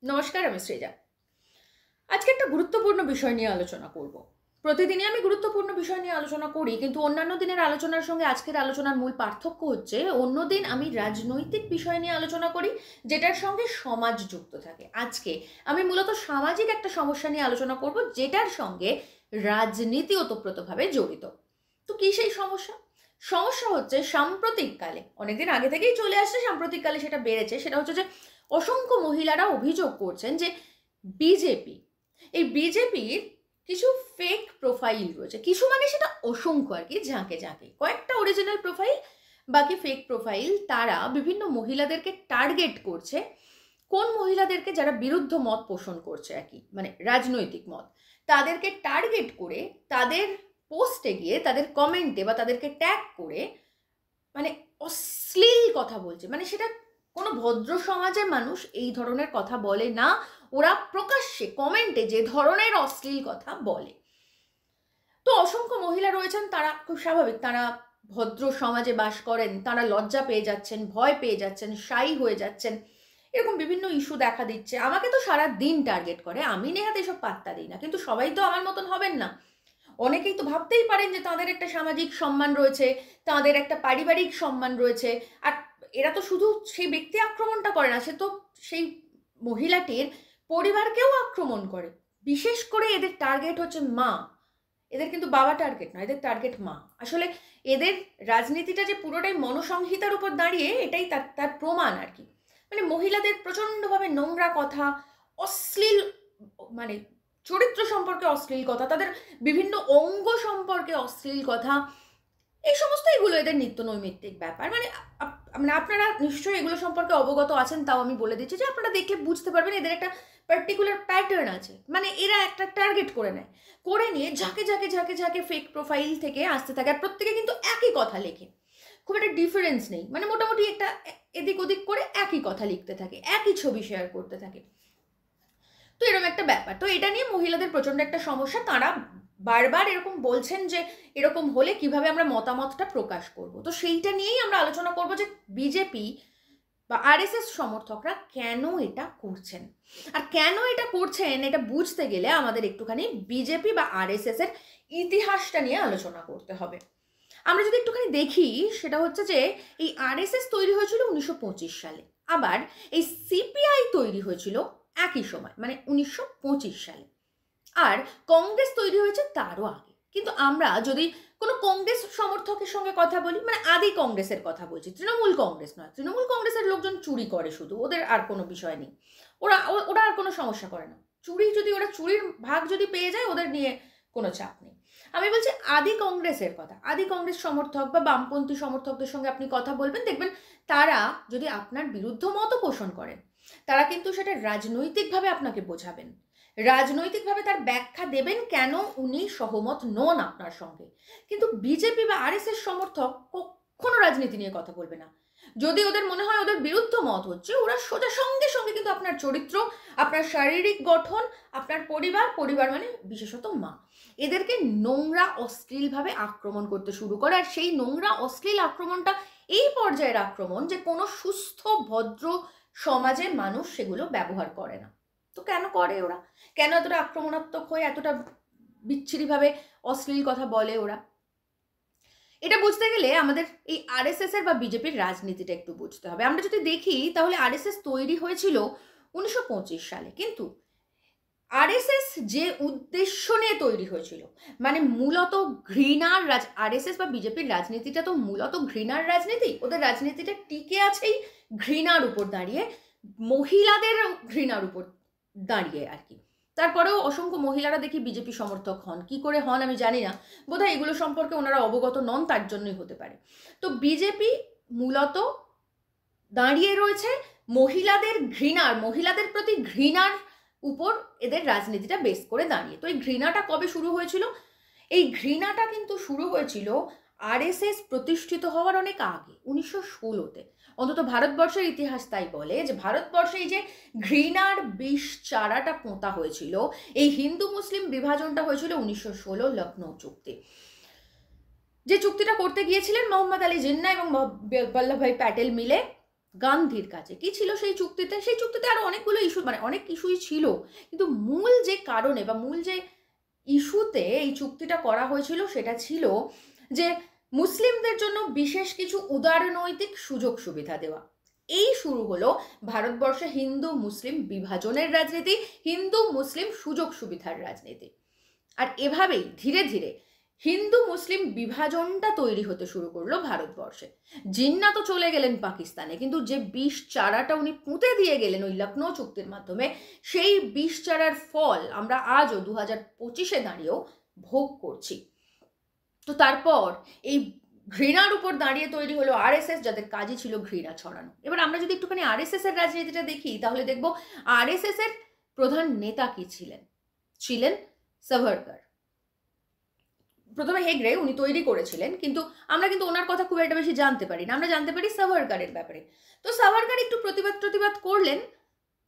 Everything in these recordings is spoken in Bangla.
নমস্কার, আমি সৃজা। আজকে একটা গুরুত্বপূর্ণ বিষয় নিয়ে আলোচনা করব। প্রতিদিনই আমি গুরুত্বপূর্ণ বিষয় নিয়ে আলোচনা করি, কিন্তু অন্যান্য দিনের আলোচনার সঙ্গে আজকের আলোচনার মূল পার্থক্য হচ্ছে অন্যদিন আমি রাজনৈতিক বিষয় নিয়ে আলোচনা করি, যেটার সঙ্গে সমাজ যুক্ত থাকে। আজকে আমি মূলত সামাজিক একটা সমস্যা নিয়ে আলোচনা করব, যেটার সঙ্গে রাজনীতি ওতপ্রোতভাবে জড়িত। তো কি সেই সমস্যা? সমস্যা হচ্ছে সাম্প্রতিককালে, অনেকদিন আগে থেকেই চলে আসছে, সাম্প্রতিককালে সেটা বেড়েছে। সেটা হচ্ছে যে অসংখ্য মহিলারা অভিযোগ করছেন যে বিজেপি, এই বিজেপির কিছু ফেক প্রোফাইল রয়েছে। কিছু মানে সেটা অসংখ্য আর কি, ঝাঁকে ঝাঁকে কয়েকটা অরিজিনাল প্রোফাইল, বাকি ফেক প্রোফাইল। তারা বিভিন্ন মহিলাদেরকে টার্গেট করছে। কোন মহিলাদেরকে? যারা বিরুদ্ধ মত পোষণ করছে আর কি, মানে রাজনৈতিক মত, তাদেরকে টার্গেট করে তাদের পোস্টে গিয়ে, তাদের কমেন্টে বা তাদেরকে ট্যাগ করে মানে অশ্লীল কথা বলছে। মানে সেটা কোনো ভদ্র সমাজের মানুষ এই ধরনের কথা বলে না। ওরা প্রকাশ্যে কমেন্টে যে ধরনের অশ্লীল কথা বলে। তো অসংখ্য মহিলা রয়েছেন, তারা খুব স্বাভাবিক, তারা ভদ্র সমাজে বাস করেন, তারা লজ্জা পেয়ে যাচ্ছেন, ভয় পেয়ে যাচ্ছেন, শাই হয়ে যাচ্ছেন। এরকম বিভিন্ন ইস্যু দেখা দিচ্ছে। আমাকে তো সারা দিন টার্গেট করে, আমি নেহাত এসব পাত্তা দিই না, কিন্তু সবাই তো আমার মতন হবেন না। অনেকেই তো ভাবতেই পারেন যে তাদের একটা সামাজিক সম্মান রয়েছে, তাদের একটা পারিবারিক সম্মান রয়েছে। আর এরা তো শুধু সেই ব্যক্তি আক্রমণটা করে না, সে তো সেই মহিলাটির পরিবারকেও আক্রমণ করে। বিশেষ করে এদের টার্গেট হচ্ছে মা। এদের কিন্তু বাবা টার্গেট নয়, এদের টার্গেট মা। আসলে এদের রাজনীতিটা যে পুরোটাই মনসংহিতার উপর দাঁড়িয়ে, এটাই তার তার প্রমাণ আর কি। মানে মহিলাদের প্রচণ্ডভাবে নোংরা কথা, অশ্লীল, মানে চরিত্র সম্পর্কে অশ্লীল কথা, তাদের বিভিন্ন অঙ্গ সম্পর্কে অশ্লীল কথা, এই সমস্ত এগুলো এদের নিত্য নৈমিত্তিক ব্যাপার। মানে মানে আপনারা নিশ্চয়ই এগুলো সম্পর্কে অবগত আছেন, তাও আমি বলে দিচ্ছি যে আপনারা দেখলে বুঝতে পারবেন এদের একটা পার্টিকুলার প্যাটার্ন আছে। মানে এরা একটা টার্গেট করে নেয়, করে নিয়ে ঝাঁকে ঝাঁকে ঝাঁকে ঝাঁকে ফেক প্রোফাইল থেকে আসতে থাকে। আর প্রত্যেকে কিন্তু একই কথা লেখে, খুব একটা ডিফারেন্স নেই। মানে মোটামুটি একটা এদিক ওদিক করে একই কথা লিখতে থাকে, একই ছবি শেয়ার করতে থাকে। তো এরকম একটা ব্যাপার। তো এটা নিয়ে মহিলাদের প্রচণ্ড একটা সমস্যা। তারা বারবার এরকম বলছেন যে এরকম হলে কিভাবে আমরা মতামতটা প্রকাশ করব। তো সেইটা নিয়েই আমরা আলোচনা করব যে বিজেপি বা আরএসএস সমর্থকরা কেন এটা করছেন। আর কেন এটা করছেন এটা বুঝতে গেলে আমাদের একটুখানি বিজেপি বা আরএসএস এর ইতিহাসটা নিয়ে আলোচনা করতে হবে। আমরা যদি একটুখানি দেখি, সেটা হচ্ছে যে এই আরএসএস তৈরি হয়েছিল 1925 সালে। আবার এই সিপিআই তৈরি হয়েছিল একই সময়, মানে 1925 সালে। আর কংগ্রেস তৈরি হয়েছে তারও আগে। কিন্তু আমরা যদি কোনো কংগ্রেস সমর্থকের সঙ্গে কথা বলি, মানে আদি কংগ্রেসের কথা বলছি, তৃণমূল কংগ্রেস নয়। তৃণমূল কংগ্রেসের লোকজন চুরি করে শুধু, ওদের আর কোনো বিষয় নেই। ওরা আর কোনো সমস্যা করে না। ওরা চুরির ভাগ যদি পেয়ে যায়, ওদের নিয়ে কোনো চাপ নেই। আমি বলছি আদি কংগ্রেসের কথা। আদি কংগ্রেস সমর্থক বা বামপন্থী সমর্থকদের সঙ্গে আপনি কথা বলবেন, দেখবেন তারা যদি আপনার বিরুদ্ধ মতও পোষণ করেন, তারা কিন্তু সেটা রাজনৈতিকভাবে আপনাকে বোঝাবেন, রাজনৈতিকভাবে তার ব্যাখ্যা দেবেন কেন উনি সহমত নন আপনার সঙ্গে। কিন্তু বিজেপি বা আরএসএস সমর্থক কখনো রাজনীতি নিয়ে কথা বলবে না। যদি ওদের মনে হয় ওদের বিরুদ্ধ মত হচ্ছে, ওরা সোজা সঙ্গে সঙ্গে কিন্তু আপনার চরিত্র, আপনার শারীরিক গঠন, আপনার পরিবার মানে বিশেষত মা, এদেরকে নোংরা অশ্লীলভাবে আক্রমণ করতে শুরু করে। আর সেই নোংরা অশ্লীল আক্রমণটা এই পর্যায়ের আক্রমণ যে কোনো সুস্থ ভদ্র সমাজের মানুষ সেগুলো ব্যবহার করে না। তো কেন করে ওরা? কেন এতটা আক্রমণাত্মক হয়ে এতটা বিচ্ছিরিভাবে অশ্লীল কথা বলে ওরা? এটা বুঝতে গেলে আমাদের এই আরএসএস এর বা বিজেপির রাজনীতিটা একটু বুঝতে হবে। আমরা যদি দেখি তাহলে আরএসএস তৈরি হয়েছিল 1925 সালে। কিন্তু আরএসএস যে উদ্দেশ্য নিয়ে তৈরি হয়েছিল, মানে মূলত ঘৃণার আরএসএস বা বিজেপির রাজনীতিটা তো মূলত ঘৃণার রাজনীতি। ওদের রাজনীতিটা টিকে আছেই ঘৃণার উপর দাঁড়িয়ে, মহিলাদের ঘৃণার উপর দাঁড়িয়ে আর কি। তারপরেও অসংখ্য মহিলারা দেখি বিজেপি সমর্থক হন। কি করে হন আমি জানি না, বোধহয় এগুলো সম্পর্কে ওনারা অবগত নন, তার জন্যই হতে পারে। তো বিজেপি মূলত দাঁড়িয়ে রয়েছে মহিলাদের প্রতি ঘৃণার উপর এদের রাজনীতিটা বেস করে দাঁড়িয়ে। তো এই ঘৃণাটা কবে শুরু হয়েছিল? এই ঘৃণাটা কিন্তু শুরু হয়েছিল আরএসএস প্রতিষ্ঠিত হওয়ার অনেক আগে, 1916-তে। অন্তত ভারতবর্ষের ইতিহাস তাই বলে যে ভারতবর্ষে এই যে ঘৃণার বিষ চারাটা পোঁতা হয়েছিল, এই হিন্দু মুসলিম বিভাজনটা হয়েছিল 1916 লখনৌ চুক্তি। যে চুক্তিটা করতে গিয়েছিলেন মোহাম্মদ আলী জিন্নাহ এবং বল্লভভাই প্যাটেল মিলে, গান্ধীর কাছে। কি ছিল সেই চুক্তিতে? সেই চুক্তিতে আরো অনেকগুলো ইস্যু, মানে অনেক ইস্যুই ছিল, কিন্তু মূল যে কারণে বা মূল যে ইস্যুতে এই চুক্তিটা করা হয়েছিল সেটা ছিল যে মুসলিমদের জন্য বিশেষ কিছু উদারনৈতিক সুযোগ সুবিধা দেওয়া। এই শুরু হলো ভারতবর্ষে হিন্দু মুসলিম বিভাজনের রাজনীতি, হিন্দু মুসলিম সুযোগ সুবিধার রাজনীতি। আর এভাবেই ধীরে ধীরে হিন্দু মুসলিম বিভাজনটা তৈরি হতে শুরু করলো ভারতবর্ষে। জিন্না তো চলে গেলেন পাকিস্তানে, কিন্তু যে বিষ চারাটা উনি পুঁতে দিয়ে গেলেন ওই লখনৌ চুক্তির মাধ্যমে, সেই বিষ চারার ফল আমরা আজও 2025-এ দাঁড়িয়েও ভোগ করছি। তো তারপর এই ঘৃণার উপর দাঁড়িয়ে তৈরি হলো আরএসএস, যাদের কাজই ছিল ঘৃণা ছড়ানো। এবার আমরা যদি একটুখানি আরএসএস এর রাজনীতিটা দেখি, তাহলে দেখবো আরএসএস এর প্রধান নেতা কি ছিলেন? ছিলেন সাভারকার। প্রথমে হেগড়ে উনি তৈরি করেছিলেন, কিন্তু আমরা কিন্তু ওনার কথা খুব একটা বেশি জানতে পারি না। আমরা জানতে পারি সাভারকারের ব্যাপারে। তো সাভারকার একটু প্রতিবাদ করলেন,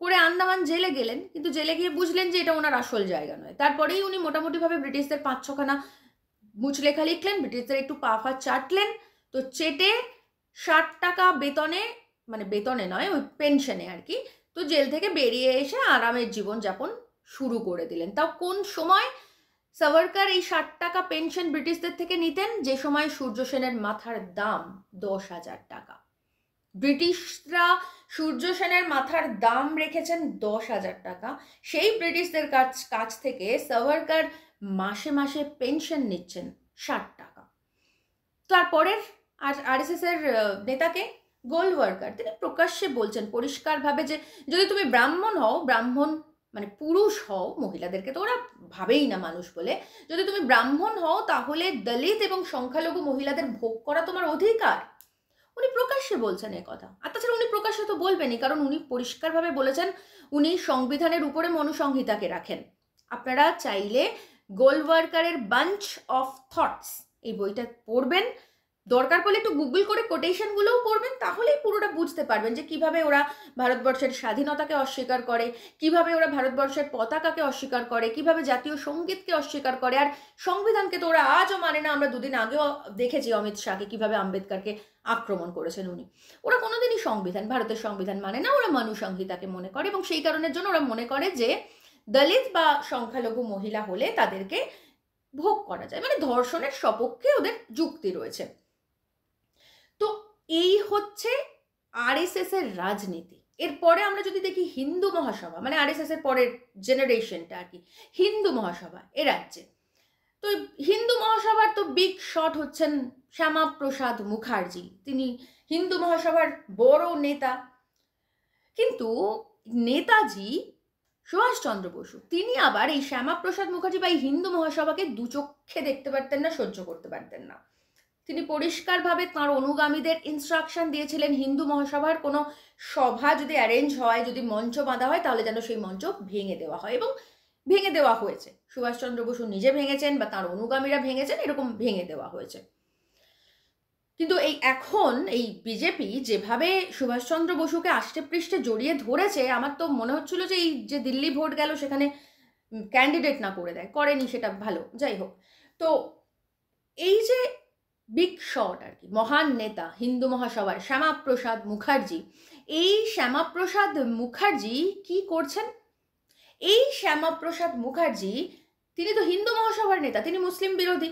করে আন্দামান জেলে গেলেন, কিন্তু জেলে গিয়ে বুঝলেন যে এটা ওনার আসল জায়গা নয়। তারপরেই উনি মোটামুটিভাবে ব্রিটিশদের 5-6খানা মুচলেখা লিখলেন, ব্রিটিশদের একটু পা ফা চাটলেন। তো চেটে 60 টাকা বেতনে, মানে বেতনে নয়, ওই পেনশনে আর কি, তো জেল থেকে বেরিয়ে এসে আরামের জীবনযাপন শুরু করে দিলেন। তাও কোন সময়? সাভারকার এই 60 টাকা পেনশন ব্রিটিশদের থেকে নিতেন যে সময় সূর্য সেনের মাথার দাম 10,000 টাকা। ব্রিটিশরা সূর্য সেনের মাথার দাম রেখেছেন 10,000 টাকা। সেই ব্রিটিশদের কাছ থেকে সাভারকার মাসে মাসে পেনশন নিচ্ছেন 60 টাকা। তারপরের আরএসএস এর নেতাকে গোলওয়ার্কার, তিনি প্রকাশ্যে বলছেন পরিষ্কারভাবে যে যদি তুমি ব্রাহ্মণ হও, ব্রাহ্মণ মানে পুরুষ হও, মহিলাদেরকে তো ওরা ভাবেই না মানুষ বলে, যদি তুমি ব্রাহ্মণ হও তাহলে দলিত এবং সংখ্যালঘু মহিলাদের ভোগ করা তোমার অধিকার। উনি প্রকাশ্যে বলছেন এ কথা। আর তাছাড়া উনি প্রকাশ্যে তো বলবেনই, কারণ উনি পরিষ্কারভাবে বলেছেন উনি সংবিধানের উপরে মনুসংহিতাকে রাখেন। আপনারা চাইলে গোলওয়ার্কারের বাঞ্চ অফ থটস এই বইটা পড়বেন, দরকার পড়লে একটু গুগল করে কোটেশনগুলোও পড়বেন, তাহলেই পুরোটা বুঝতে পারবেন যে কিভাবে ওরা ভারতবর্ষের স্বাধীনতাকে অস্বীকার করে, কিভাবে ওরা ভারতবর্ষের পতাকাকে অস্বীকার করে, কিভাবে জাতীয় সঙ্গীতকে অস্বীকার করে। আর সংবিধানকে তো ওরা আজও মানে না। আমরা দুদিন আগেও দেখেছি অমিত শাহকে কিভাবে আম্বেদকরকে আক্রমণ করেছেন উনি। ওরা কোনোদিনই ভারতের সংবিধান মানে না, ওরা মনুসংহিতাকে মনে করে, এবং সেই কারণের জন্য ওরা মনে করে যে দলিত বা সংখ্যালঘু মহিলা হলে তাদেরকে ভোগ করা যায়, মানে ধর্ষণের সপক্ষে ওদের যুক্তি রয়েছে। তো এই হচ্ছে আরএসএস এর রাজনীতি। এরপরে আমরা যদি দেখি হিন্দু মহাসভা, মানে আরএসএস এর পরের জেনারেশনটা আর কি, হিন্দু মহাসভা এ রাজ্যে। তো হিন্দু মহাসভার তো বিগ শট হচ্ছেন শ্যামাপ্রসাদ মুখার্জি। তিনি হিন্দু মহাসভার বড় নেতা। কিন্তু নেতাজি সুভাষচন্দ্র বসু তিনি আবার এই শ্যামাপ্রসাদ মুখার্জি বা এই হিন্দু মহাসভাকে দু চোখে দেখতে পারতেন না, সহ্য করতে পারতেন না। তিনি পরিষ্কারভাবে তাঁর অনুগামীদের ইনস্ট্রাকশন দিয়েছিলেন হিন্দু মহাসভার কোনো সভা যদি অ্যারেঞ্জ হয়, যদি মঞ্চ বাঁধা হয়, তাহলে যেন সেই মঞ্চ ভেঙে দেওয়া হয়, এবং ভেঙে দেওয়া হয়েছে। সুভাষচন্দ্র বসু নিজে ভেঙেছেন বা তাঁর অনুগামীরা ভেঙেছেন, এরকম ভেঙে দেওয়া হয়েছে। কিন্তু এখন এই বিজেপি যেভাবে সুভাষচন্দ্র বসুকে আষ্টে পৃষ্ঠে জড়িয়ে ধরেছে, আমার তো মনে হচ্ছিল যে এই যে দিল্লি ভোট গেল সেখানে ক্যান্ডিডেট না করে দেয়, করেনি, সেটা ভালো, যাই হোক। তো এই যে বিগ শট আর কি, মহান নেতা হিন্দু মহাসভার শ্যামাপ্রসাদ মুখার্জি, এই শ্যামাপ্রসাদ মুখার্জি কি করছেন? এই শ্যামাপ্রসাদ মুখার্জি তিনি তো হিন্দু মহাসভার নেতা, তিনি মুসলিম বিরোধী।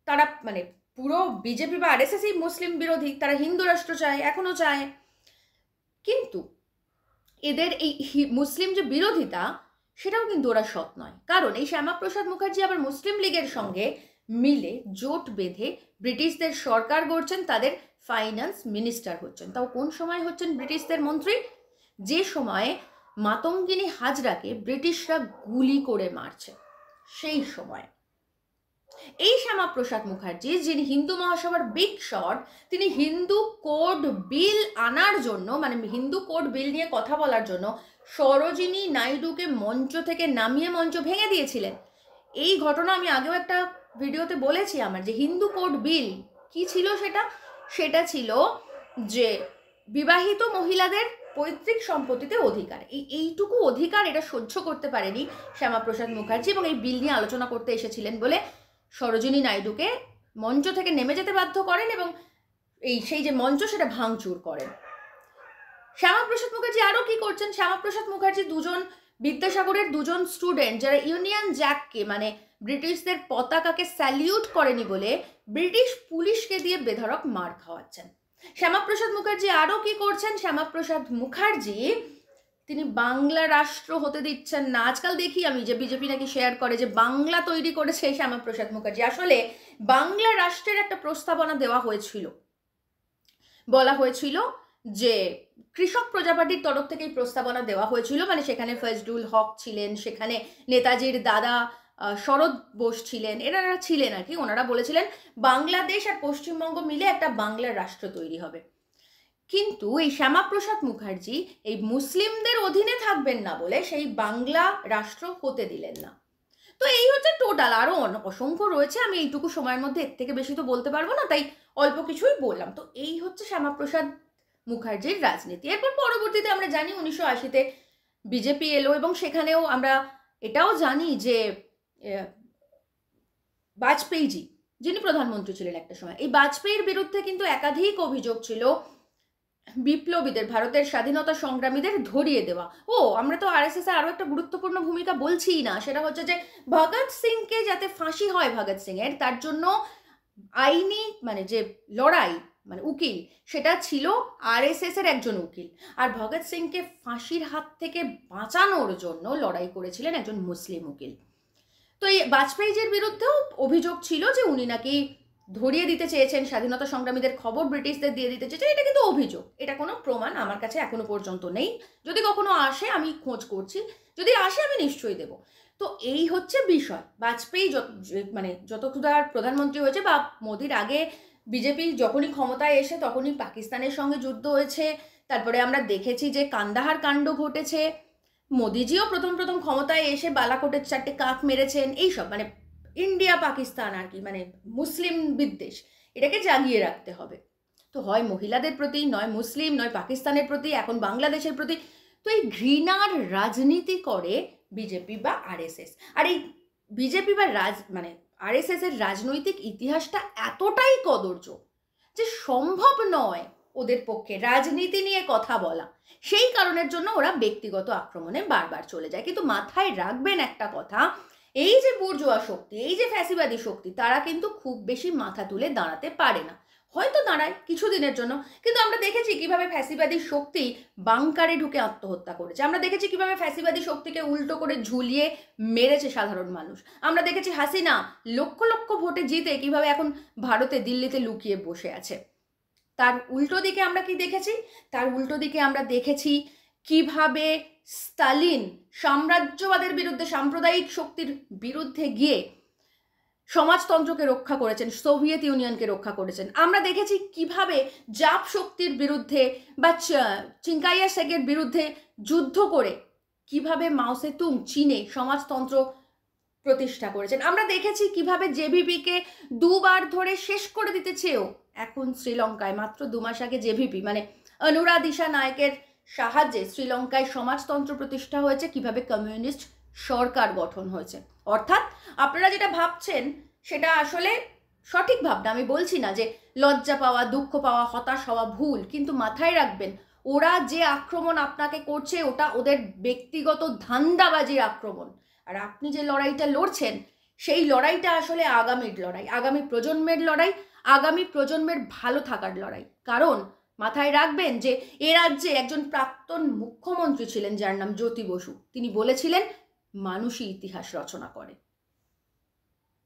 তারা মানে পুরো বিজেপি বা আরএসএস মুসলিম বিরোধী, তারা হিন্দু রাষ্ট্র চায়, এখনো চায়। কিন্তু এদের এই মুসলিম যে বিরোধিতা, সেটাও কিন্তু ওরা সৎ নয়। কারণ এই শ্যামাপ্রসাদ মুখার্জি আবার মুসলিম লীগের সঙ্গে মিলে জোট বেঁধে ব্রিটিশদের সরকার গড়ছেন, তাদের ফাইন্যান্স মিনিস্টার হচ্ছেন। তাও কোন সময় হচ্ছেন ব্রিটিশদের মন্ত্রী? যে সময়ে মাতঙ্গিনী হাজরাকে ব্রিটিশরা গুলি করে মারছে, সেই সময়। এই শ্যামাপ্রসাদ মুখার্জি, যিনি হিন্দু মহাসভার বিগ শট, তিনি হিন্দু কোড বিল আনার জন্য, মানে হিন্দু কোড বিল নিয়ে কথা বলার জন্য সরোজিনী নাইডুকে মঞ্চ থেকে নামিয়ে মঞ্চ ভেঙে দিয়েছিলেন। এই ঘটনা আমি আগেও একটা ভিডিওতে বলেছি আমার, যে হিন্দু কোড বিল কি ছিল সেটা ছিল যে বিবাহিত মহিলাদের পৈতৃক সম্পত্তিতে অধিকার, এইটুকু অধিকার এটা সহ্য করতে পারেনি শ্যামাপ্রসাদ মুখার্জি, এবং এই বিল নিয়ে আলোচনা করতে এসেছিলেন বলে সরোজিনী নাইডুকে মঞ্চ থেকে নেমে যেতে বাধ্য করেন, এবং সেই যে মঞ্চ সেটা ভাঙচুর করেন। শ্যামাপ্রসাদ মুখার্জি আরও কি করছেন? শ্যামাপ্রসাদ মুখার্জি বিদ্যাসাগরের দুজন স্টুডেন্ট যারা ইউনিয়ন জ্যাককে মানে ব্রিটিশদের পতাকাকে স্যালিউট করেনি বলে ব্রিটিশ পুলিশকে দিয়ে বেধড়ক মার খাওয়াচ্ছেন। শ্যামাপ্রসাদ মুখার্জি আরও কি করছেন? শ্যামাপ্রসাদ মুখার্জি তিনি বাংলা রাষ্ট্র হতে দিচ্ছেন না। আজকাল দেখি আমি যে বিজেপি নাকি শেয়ার করে যে বাংলা তৈরি করেছে শ্যামাপ্রসাদ মুখার্জি। আসলে বাংলা রাষ্ট্রের একটা প্রস্তাবনা দেওয়া হয়েছিল, বলা হয়েছিল যে কৃষক প্রজাপার্টির তরফ থেকে এই প্রস্তাবনা দেওয়া হয়েছিল, মানে সেখানে ফজলুল হক ছিলেন, সেখানে নেতাজির দাদা শরৎ বোস ছিলেন, এনারা ছিলেন আর কি। ওনারা বলেছিলেন বাংলাদেশ আর পশ্চিমবঙ্গ মিলে একটা বাংলা রাষ্ট্র তৈরি হবে। কিন্তু এই শ্যামাপ্রসাদ মুখার্জি এই মুসলিমদের অধীনে থাকবেন না বলে সেই বাংলা রাষ্ট্র হতে দিলেন না। তো এই হচ্ছে টোটাল, আরও অসংখ্য রয়েছে, আমি এইটুকু সময়ের মধ্যে এর থেকে বেশি তো বলতে পারবো না, তাই অল্প কিছুই বললাম। তো এই হচ্ছে শ্যামাপ্রসাদ মুখার্জির রাজনীতি। এরপর পরবর্তীতে আমরা জানি 1980-তে বিজেপি এলো এবং সেখানেও আমরা এটাও জানি যে বাজপেয়ীজি যিনি প্রধানমন্ত্রী ছিলেন একটা সময়, এই বাজপেয়ীর বিরুদ্ধে কিন্তু একাধিক অভিযোগ ছিল বিপ্লবীদের, ভারতের স্বাধীনতা সংগ্রামীদের ধরিয়ে দেওয়া। আমরা তো আরএসএস এর আরো একটা গুরুত্বপূর্ণ ভূমিকা বলছিই না, সেটা হচ্ছে যে ভগৎ সিংকে যাতে ফাঁসি হয় ভগৎ সিং এর, তার জন্য আইনি মানে যে লড়াই মানে উকিল সেটা ছিল আরএসএস এর একজন উকিল, আর ভগৎ সিংকে ফাঁসির হাত থেকে বাঁচানোর জন্য লড়াই করেছিলেন একজন মুসলিম উকিল। তো এই বাজপেয়ীজির বিরুদ্ধেও অভিযোগ ছিল যে উনি নাকি ধরিয়ে দিতে চেয়েছেন স্বাধীনতা সংগ্রামীদের খবর ব্রিটিশদের দিয়ে দিতে চেয়েছেন। এটা কিন্তু অভিযোগ, এটা কোনো প্রমাণ আমার কাছে এখনো পর্যন্ত নেই। যদি কখনো আসে আমি খোঁজ করছি, যদি আসে আমি নিশ্চয়ই দেব। তো এই হচ্ছে বিষয়। বাজপেয়ী মানে যতক্ষণ প্রধানমন্ত্রী হয়েছে বা মোদির আগে বিজেপি যখনই ক্ষমতায় এসে তখনই পাকিস্তানের সঙ্গে যুদ্ধ হয়েছে, তারপরে আমরা দেখেছি যে কান্দাহার কাণ্ড ঘটেছে, মোদিজিও প্রথম ক্ষমতায় এসে বালাকোটের 4টে কাক মেরেছেন, এইসব মানে ইন্ডিয়া পাকিস্তান আর কি, মানে মুসলিম বিদ্বেষ, এটাকে জাগিয়ে রাখতে হবে। তো হয় মহিলাদের প্রতি, নয় মুসলিম, নয় পাকিস্তানের প্রতি, এখন বাংলাদেশের প্রতি। তো এই ঘৃণার রাজনীতি করে বিজেপি বা আরএসএস। আর এই বিজেপি বা মানে আরএসএস এর রাজনৈতিক ইতিহাসটা এতটাই কদর্য যে সম্ভব নয় ওদের পক্ষে রাজনীতি নিয়ে কথা বলা। সেই কারণের জন্য ওরা ব্যক্তিগত আক্রমণে বারবার চলে যায়। কিন্তু মাথায় রাখবেন একটা কথা, এই যে বুর্জোয়া শক্তি, এই যে ফ্যাসিবাদী শক্তি, তারা কিন্তু খুব বেশি মাথা তুলে দাঁড়াতে পারে না। হয়তো দাঁড়ায় কিছুদিনের জন্য, কিন্তু আমরা দেখেছি কিভাবে ফ্যাসিবাদী শক্তি বাংকারে ঢুকে আত্মহত্যা করেছে। আমরা দেখেছি কিভাবে ফ্যাসিবাদী শক্তিকে উল্টো করে ঝুলিয়ে মেরেছে সাধারণ মানুষ। আমরা দেখেছি হাসিনা লক্ষ লক্ষ ভোটে জিতে কিভাবে এখন ভারতে দিল্লিতে লুকিয়ে বসে আছে। তার উল্টো দিকে আমরা কি দেখেছি? তার উল্টো দিকে আমরা দেখেছি কিভাবে স্টালিন সাম্রাজ্যবাদের বিরুদ্ধে, সাম্প্রদায়িক শক্তির বিরুদ্ধে গিয়ে সমাজতন্ত্রকে রক্ষা করেছেন, সোভিয়েত ইউনিয়নকে রক্ষা করেছেন। আমরা দেখেছি কিভাবে জাপ শক্তির বিরুদ্ধে বা চিঙ্কাইয়া শেখের বিরুদ্ধে যুদ্ধ করে কিভাবে মাও সেতুং চীনে সমাজতন্ত্র প্রতিষ্ঠা করেছেন। আমরা দেখেছি কিভাবে জেভিপিকে দুবার ধরে শেষ করে দিতে চেয়েও এখন শ্রীলঙ্কায় মাত্র 2 মাস আগে জেভিপি মানে অনুরা দিশা নায়কের সাহায্যে শ্রীলঙ্কায় সমাজতন্ত্র প্রতিষ্ঠা হয়েছে, কিভাবে কমিউনিস্ট সরকার গঠন হয়েছে। অর্থাৎ আপনারা যেটা ভাবছেন সেটা আসলে সঠিক ভাবনা, আমি বলছি না যে লজ্জা পাওয়া, দুঃখ পাওয়া, হতাশ হওয়া ভুল, কিন্তু মাথায় রাখবেন ওরা যে আক্রমণ আপনাকে করছে ওটা ওদের ব্যক্তিগত ধান্দাবাজির আক্রমণ। আর আপনি যে লড়াইটা লড়ছেন সেই লড়াইটা আসলে আগামীর লড়াই, আগামী প্রজন্মের লড়াই, আগামী প্রজন্মের ভালো থাকার লড়াই। কারণ মাথায় রাখবেন যে এ রাজ্যে একজন প্রাক্তন মুখ্যমন্ত্রী ছিলেন যার নাম জ্যোতি বসু। তিনি বলেছিলেন মানুষই ইতিহাস রচনা করে।